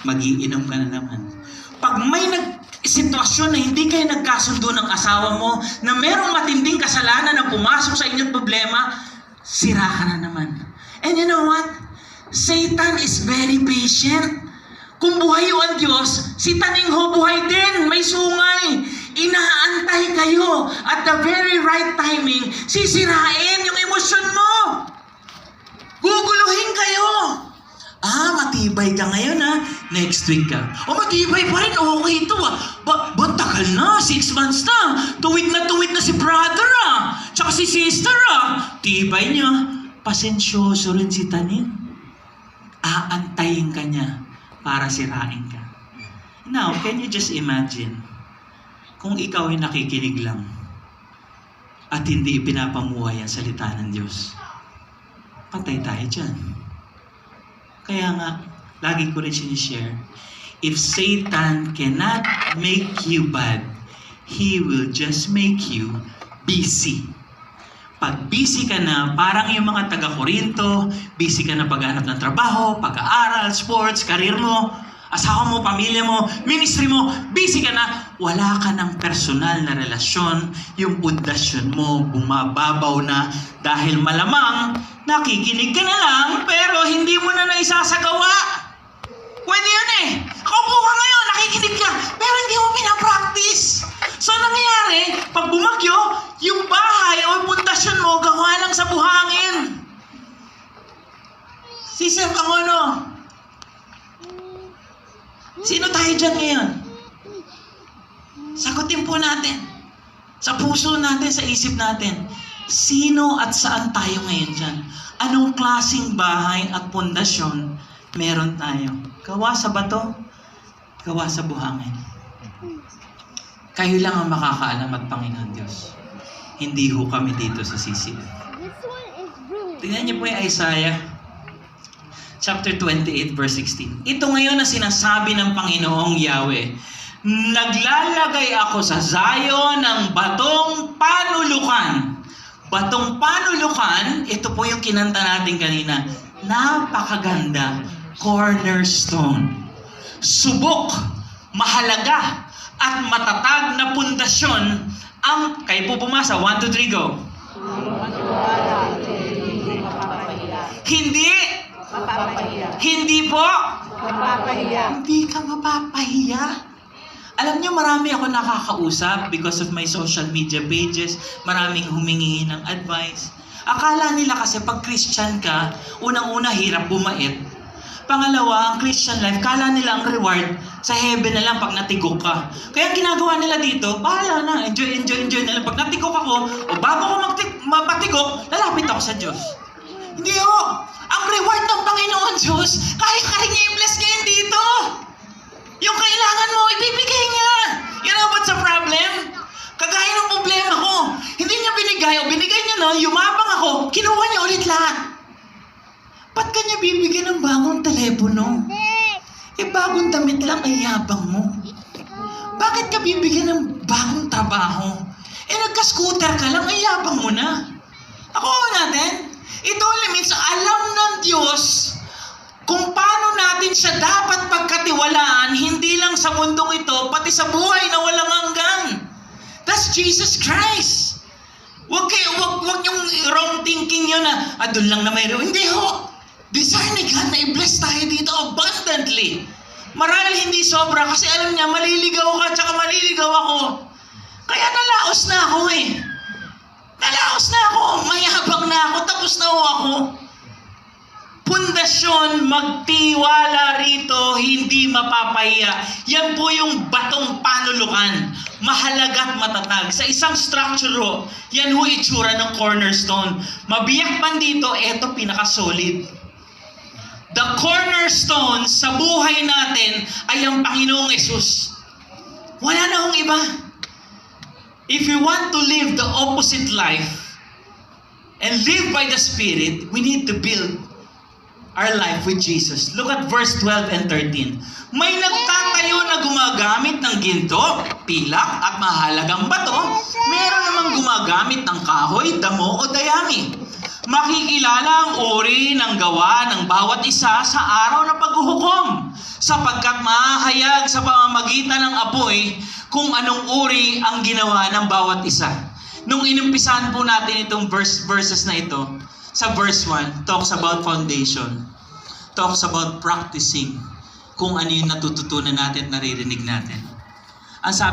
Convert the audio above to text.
Magiinom ka na naman. Pag may sitwasyon na hindi kayo nagkasundo ng asawa mo, na merong matinding kasalanan na pumasok sa inyong problema, sira ka na naman. And you know what? Satan is very patient. Kung buhay ang Diyos, si Taningho buhay din, may sungay. Inaantay kayo at the very right timing, sisirain yung emosyon mo. Guguluhin kayo. Matibay ka ngayon next week ka. Matibay pa rin, okay ito tagal na, 6 months na. Tuwid na si brother tsaka si sister Tibay niya. Pasensyoso rin si Taning. Aantayin ka niya para sirain ka. Now, can you just imagine kung ikaw ay nakikinig lang at hindi pinapamuhay ang salita ng Diyos? Patay tayo dyan. Kaya nga, lagi ko rin sinishare, if Satan cannot make you bad, he will just make you busy. Pag busy ka na, parang yung mga taga-Korinto, busy ka na paghanap ng trabaho, pag-aaral, sports, karir mo, asawa mo, pamilya mo, ministry mo, busy ka na, wala ka ng personal na relasyon, yung pundasyon mo bumababaw na dahil malamang nakikinig ka na lang pero hindi mo na naisasagawa. Pwede yun Kaupo ka ngayon, nakikinig ka, pero hindi mo pinapractice. So nangyayari, pag bumagyo, yung bahay o pundasyon mo gawa lang sa buhangin. Sisip ang ano? Sino tayo dyan ngayon? Sagutin po natin. Sa puso natin, sa isip natin. Sino at saan tayo ngayon dyan? Anong klaseng bahay at pundasyon meron tayo? Gawa sa bato? Gawa sa buhangin? Kayo lang ang makakaalam at Panginoon Diyos. Hindi ho kami dito sa CCF. Tingnan niyo po yung Isaiah chapter 28 verse 16. Ito ngayon na sinasabi ng Panginoong Yahweh. Naglalagay ako sa Zion ng batong panulukan. Batong panulukan, ito po yung kinanta natin kanina. Napakaganda, cornerstone. Subok, mahalaga, at matatag na pundasyon ang, kayo po bumasa, 1, 2, 3, go. Hindi. Hindi po. Hindi ka mapapahiya. Alam niyo, marami ako nakakausap because of my social media pages. Maraming humingi ng advice. Akala nila kasi pag Christian ka, unang-una hirap bumait. Pangalawa, ang Christian life, kala nila ang reward sa heaven na lang pag natigok ka. Kaya ginagawa nila dito, bahala na, enjoy na lang. Pag natigok ako, o bago ko mapatigok, lalapit ako sa Diyos. Hindi ang reward ng Panginoon Diyos, kaya ka rin niya i-bless ngayon dito. Yung kailangan mo, ibibigay niya. You know what's the problem? Kagaya ng problema ko. Hindi niya binigay o binigay niya yumabang ako, kinuha niya ulit lahat. Ba't ka niya bibigyan ng bagong telepono? Bagong damit lang ay yabang mo. Bakit ka bibigyan ng bagong trabaho? Nagka-scooter ka lang, ay yabang mo na. Ako natin, ito limits, alam ng Diyos kung paano natin siya dapat pagkatiwalaan, hindi lang sa mundong ito, pati sa buhay na walang hanggan. That's Jesus Christ. Huwag yung wrong thinking yun doon lang na mayroon. Hindi Desire ni God na i-bless tayo dito abundantly. Marahil hindi sobra kasi alam niya, maliligaw ka tsaka maliligaw ako. Kaya nalaos na ako Nalaos na ako. Mayabang na ako. Tapos na ako. Pundasyon, magtiwala rito, hindi mapapahiya. Yan po yung batong panulukan. Mahalaga at matatag. Sa isang structure yan itsura ng cornerstone. Mabiyak man dito, eto pinaka-solid. The cornerstone sa buhay natin ay ang Panginoong Yesus. Wala na hong iba. If we want to live the opposite life and live by the Spirit, we need to build our life with Jesus. Look at verse 12 and 13. May nagtatayo na gumagamit ng ginto, pilak at mahalagang bato. Meron namang gumagamit ng kahoy, damo o dayami. Makikilala ang uri ng gawa ng bawat isa sa araw ng paghuhukom. sapagkat mahahayag sa pamamagitan ng apoy kung anong uri ang ginawa ng bawat isa. Nung inumpisahan po natin itong verses na ito, sa verse 1, talks about foundation. Talks about practicing kung ano yung natututunan natin at naririnig natin. Ang sabi